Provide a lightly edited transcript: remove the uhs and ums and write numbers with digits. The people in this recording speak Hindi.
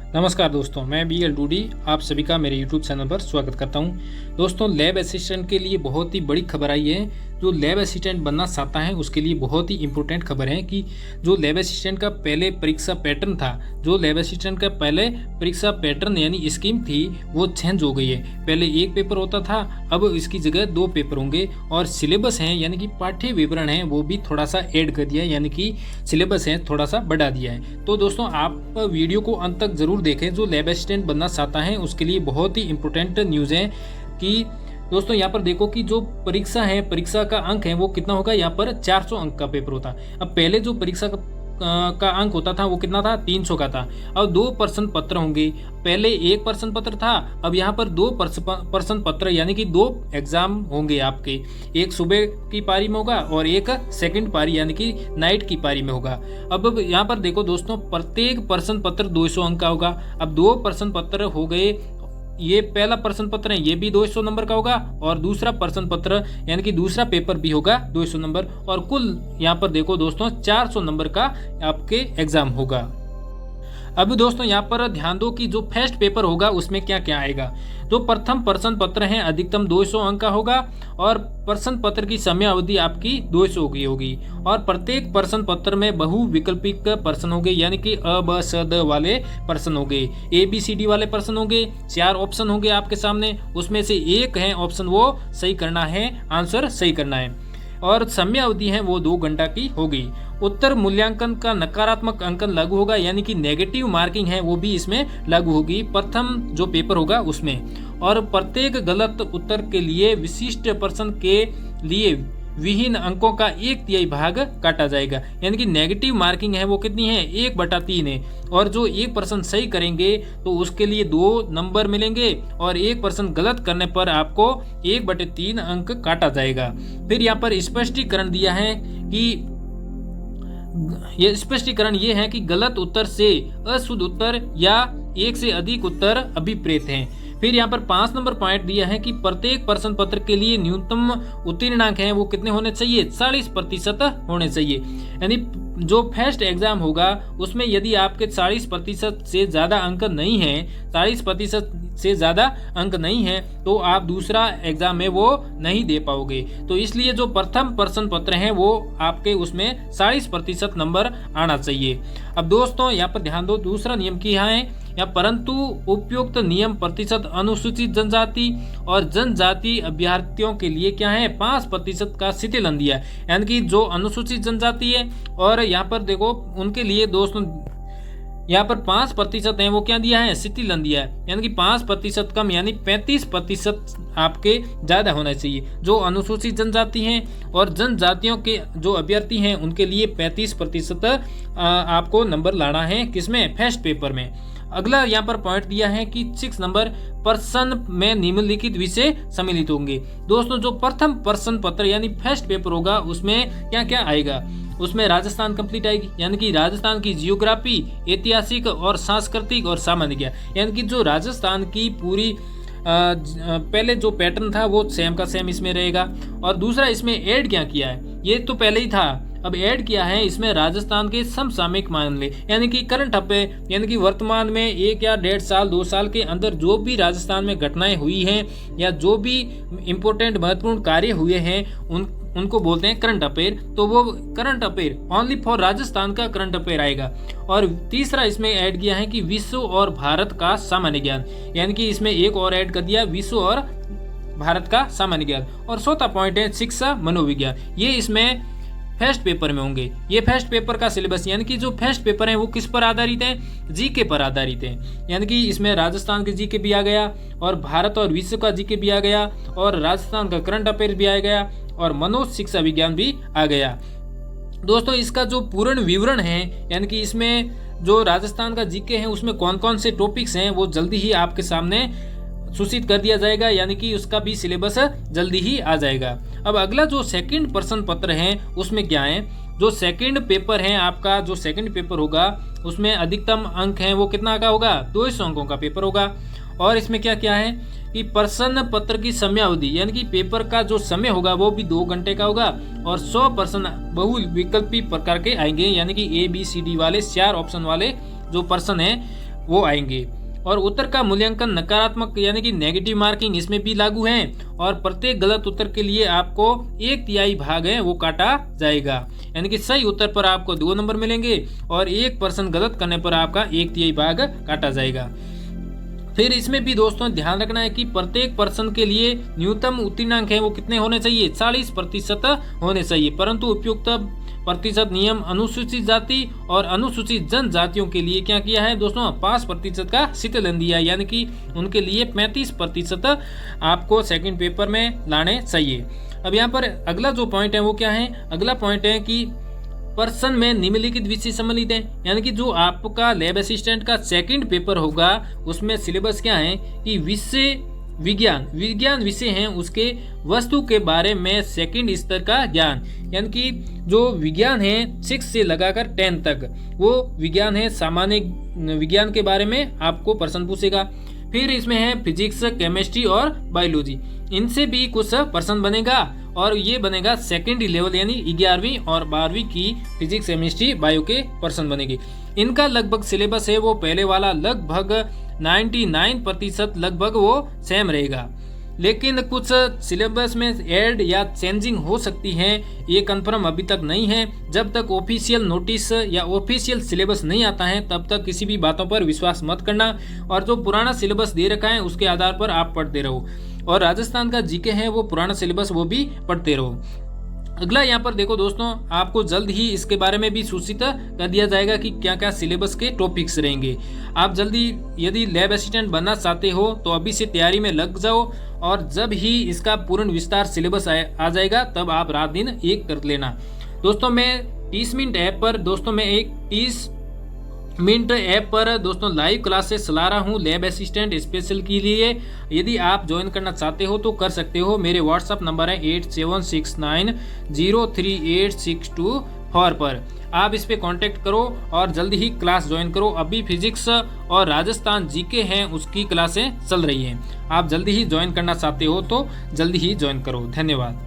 नमस्कार दोस्तों, मैं बी एल डूडी आप सभी का मेरे YouTube चैनल पर स्वागत करता हूं। दोस्तों, लैब असिस्टेंट के लिए बहुत ही बड़ी खबर आई है। जो लैब असिस्टेंट बनना चाहता है उसके लिए बहुत ही इम्पोर्टेंट खबर है कि जो लैब असिस्टेंट का पहले परीक्षा पैटर्न था, जो लैब असिस्टेंट का पहले परीक्षा पैटर्न यानी स्कीम थी, वो चेंज हो गई है। पहले एक पेपर होता था, अब इसकी जगह 2 पेपर होंगे और सिलेबस है यानी कि पाठ्य विवरण है वो भी थोड़ा सा ऐड कर दिया है, यानी कि सिलेबस है थोड़ा सा बढ़ा दिया है। तो दोस्तों, आप वीडियो को अंत तक जरूर देखें। जो लैब असिस्टेंट बनना चाहता है उसके लिए बहुत ही इंपॉर्टेंट न्यूज़ है कि दोस्तों यहाँ पर देखो कि जो परीक्षा है, परीक्षा का अंक है वो कितना होगा। यहाँ पर 400 अंक का पेपर होता। अब पहले जो परीक्षा का अंक होता था वो कितना था, 300 का था। अब 2 प्रश्न पत्र होंगे। पहले 1 प्रश्न पत्र था, अब यहाँ पर 2 प्रश्न पत्र यानी कि 2 एग्जाम होंगे आपके। एक सुबह की पारी में होगा और एक सेकंड पारी यानी कि नाइट की पारी में होगा। अब यहाँ पर देखो दोस्तों, प्रत्येक प्रश्न पत्र 200 अंक का होगा। अब 2 प्रश्न पत्र हो गए। ये पहला प्रश्न पत्र है, ये भी 200 नंबर का होगा और दूसरा प्रश्न पत्र यानी कि दूसरा पेपर भी होगा 200 नंबर, और कुल यहाँ पर देखो दोस्तों 400 नंबर का आपके एग्जाम होगा। अब दोस्तों यहाँ पर ध्यान दो कि जो फर्स्ट पेपर होगा उसमें क्या क्या आएगा। जो प्रथम प्रश्न पत्र है अधिकतम 200 अंक का होगा और प्रश्न पत्र की समय अवधि आपकी 200 की होगी और प्रत्येक प्रश्न पत्र में बहुविकल्पिक प्रश्न होंगे, यानी कि अ ब स द वाले प्रश्न होंगे, ABCD वाले प्रश्न होंगे। 4 ऑप्शन होंगे आपके सामने, उसमें से एक है ऑप्शन वो सही करना है, आंसर सही करना है और समय अवधि है वो 2 घंटा की होगी। उत्तर मूल्यांकन का नकारात्मक अंकन लागू होगा, यानी कि नेगेटिव मार्किंग है वो भी इसमें लागू होगी प्रथम जो पेपर होगा उसमें। और प्रत्येक गलत उत्तर के लिए विशिष्ट प्रश्न के लिए विहीन अंकों का 1/3 भाग काटा जाएगा, यानी कि नेगेटिव मार्किंग है वो कितनी है, 1/3 है। और जो एक प्रश्न सही करेंगे तो उसके लिए 2 नंबर मिलेंगे और एक प्रश्न गलत करने पर आपको 1/3 अंक काटा जाएगा। फिर यहाँ पर स्पष्टीकरण दिया है कि ये स्पष्टीकरण ये है कि गलत उत्तर से अशुद्ध उत्तर या एक से अधिक उत्तर अभिप्रेत हैं। फिर यहाँ पर 5 नंबर पॉइंट दिया है कि प्रत्येक प्रश्न पत्र के लिए न्यूनतम उत्तीर्णांक है वो कितने होने चाहिए, 40% होने चाहिए। यानी जो फर्स्ट एग्जाम होगा उसमें यदि आपके 40% से ज़्यादा अंक नहीं है, 40% से ज़्यादा अंक नहीं है तो आप दूसरा एग्जाम में वो नहीं दे पाओगे। तो इसलिए जो प्रथम प्रश्न पत्र हैं वो आपके उसमें 40% नंबर आना चाहिए। अब दोस्तों यहाँ पर ध्यान दो, दूसरा नियम क्या है या परंतु उपयुक्त नियम प्रतिशत अनुसूचित जनजाति और जनजाति अभ्यर्थियों के लिए क्या है, 5% का शिथिलन दिया है। यानी कि जो अनुसूचित जनजाति है और यहाँ पर देखो उनके लिए दोस्तों यहाँ पर 5% है वो क्या दिया है, शिथिलन दिया है। यानी कि 5% कम यानी 35% आपके ज़्यादा होना चाहिए। जो अनुसूचित जनजाति हैं और जनजातियों के जो अभ्यर्थी हैं उनके लिए 35% आपको नंबर लाना है, किसमें, फर्स्ट पेपर में। अगला यहाँ पर पॉइंट दिया है कि 6 नंबर प्रश्न में निम्नलिखित विषय सम्मिलित होंगे। दोस्तों जो प्रथम प्रश्न पत्र यानी फर्स्ट पेपर होगा उसमें क्या क्या आएगा, उसमें राजस्थान कंप्लीट आएगी, यानी कि राजस्थान की जियोग्राफी, ऐतिहासिक और सांस्कृतिक और सामान्य ज्ञान, यानी कि जो राजस्थान की पूरी पहले जो पैटर्न था वो सेम का सेम इसमें रहेगा। और दूसरा इसमें ऐड क्या किया है, ये तो पहले ही था, अब ऐड किया है इसमें राजस्थान के समसामयिक मामले यानी कि करंट अफेयर, यानी कि वर्तमान में 1 या 1.5 साल 2 साल के अंदर जो भी राजस्थान में घटनाएं हुई हैं या जो भी इम्पोर्टेंट महत्वपूर्ण कार्य हुए हैं उनको बोलते हैं करंट अफेयर। तो वो current affair only for Rajasthan का करंट अफेयर आएगा। और तीसरा इसमें ऐड किया है कि विश्व और भारत का सामान्य ज्ञान, यानी कि इसमें एक और ऐड कर दिया, विश्व और भारत का सामान्य ज्ञान। और चौथा पॉइंट है शिक्षा मनोविज्ञान, ये इसमें फर्स्ट पेपर में होंगे। ये फर्स्ट पेपर का सिलेबस यानी कि जो फर्स्ट पेपर है वो किस पर आधारित है, जीके पर आधारित है। यानी कि इसमें राजस्थान के जीके भी आ गया और भारत और विश्व का जीके भी आ गया और राजस्थान का करंट अफेयर भी आ गया और मनोज शिक्षा विज्ञान भी आ गया। दोस्तों इसका जो पूर्ण विवरण है यानी कि इसमें जो राजस्थान का जीके है उसमें कौन कौन से टॉपिक्स हैं वो जल्दी ही आपके सामने सूचित कर दिया जाएगा, यानी कि उसका भी सिलेबस जल्दी ही आ जाएगा। अब अगला जो सेकंड प्रश्न पत्र है उसमें क्या है, जो सेकंड पेपर है आपका, जो सेकंड पेपर होगा उसमें अधिकतम अंक है वो कितना का होगा, 200 अंकों का पेपर होगा। और इसमें क्या क्या है कि प्रश्न पत्र की समय अवधि यानी कि पेपर का जो समय होगा वो भी 2 घंटे का होगा और 100 प्रश्न बहुविकल्पी प्रकार के आएंगे, यानी कि ABCD वाले 4 ऑप्शन वाले जो प्रश्न है वो आएंगे। और उत्तर का मूल्यांकन नकारात्मक यानी कि नेगेटिव मार्किंग इसमें भी लागू है और प्रत्येक गलत उत्तर के लिए आपको 1/3 भाग है वो काटा जाएगा, यानी कि सही उत्तर पर आपको 2 नंबर मिलेंगे और 1% गलत करने पर आपका 1/3 भाग काटा जाएगा। फिर इसमें भी दोस्तों ध्यान रखना है कि प्रत्येक पर्सन के लिए न्यूनतम उत्तीर्णांक है वो कितने होने चाहिए, 40% होने चाहिए, परंतु उपयुक्त प्रतिशत नियम अनुसूचित जाति और अनुसूचित जनजातियों के लिए क्या किया है दोस्तों, 5% का शीतलन दिया, यानी कि उनके लिए 35% आपको सेकंड पेपर में लाने चाहिए। अब यहाँ पर अगला जो पॉइंट है वो क्या है, अगला पॉइंट है कि पर्सन में निम्नलिखित विषय सम्मिलित है, यानी कि जो आपका लैब असिस्टेंट का सेकंड पेपर होगा उसमें सिलेबस क्या है कि विषय विज्ञान विषय हैं, उसके वस्तु के बारे में सेकंड स्तर का ज्ञान, यानी कि जो विज्ञान है 6 से लगाकर 10 तक वो विज्ञान है, सामान्य विज्ञान के बारे में आपको प्रश्न पूछेगा। फिर इसमें है फिजिक्स, केमिस्ट्री और बायोलॉजी, इनसे भी कुछ प्रश्न बनेगा और ये बनेगा सेकेंडरी लेवल यानी 11वीं और 12वीं की फिजिक्स, केमिस्ट्री, बायो के प्रश्न बनेंगे। इनका लगभग सिलेबस है वो पहले वाला लगभग 99% लगभग वो सेम रहेगा, लेकिन कुछ सिलेबस में ऐड या चेंजिंग हो सकती है, ये कंफर्म अभी तक नहीं है। जब तक ऑफिशियल नोटिस या ऑफिशियल सिलेबस नहीं आता है तब तक किसी भी बातों पर विश्वास मत करना और जो पुराना सिलेबस दे रखा है उसके आधार पर आप पढ़ते रहो। और राजस्थान का जीके है वो पुराना सिलेबस वो भी पढ़ते रहो। अगला यहाँ पर देखो दोस्तों, आपको जल्द ही इसके बारे में भी सूचित कर दिया जाएगा कि क्या क्या सिलेबस के टॉपिक्स रहेंगे। आप जल्दी यदि लैब असिस्टेंट बनना चाहते हो तो अभी से तैयारी में लग जाओ और जब ही इसका पूर्ण विस्तार सिलेबस आ जाएगा तब आप रात दिन एक कर लेना। दोस्तों मैं 30 मिनट ऐप पर दोस्तों मैं एक 30 मिनट ऐप पर दोस्तों लाइव क्लासेस चला रहा हूँ लैब असिस्टेंट स्पेशल के लिए। यदि आप ज्वाइन करना चाहते हो तो कर सकते हो। मेरे व्हाट्सअप नंबर है 8769038624 पर, आप इस पे कांटेक्ट करो और जल्दी ही क्लास ज्वाइन करो। अभी फिजिक्स और राजस्थान जीके हैं उसकी क्लासें चल रही हैं, आप जल्दी ही ज्वाइन करना चाहते हो तो जल्दी ही ज्वाइन करो। धन्यवाद।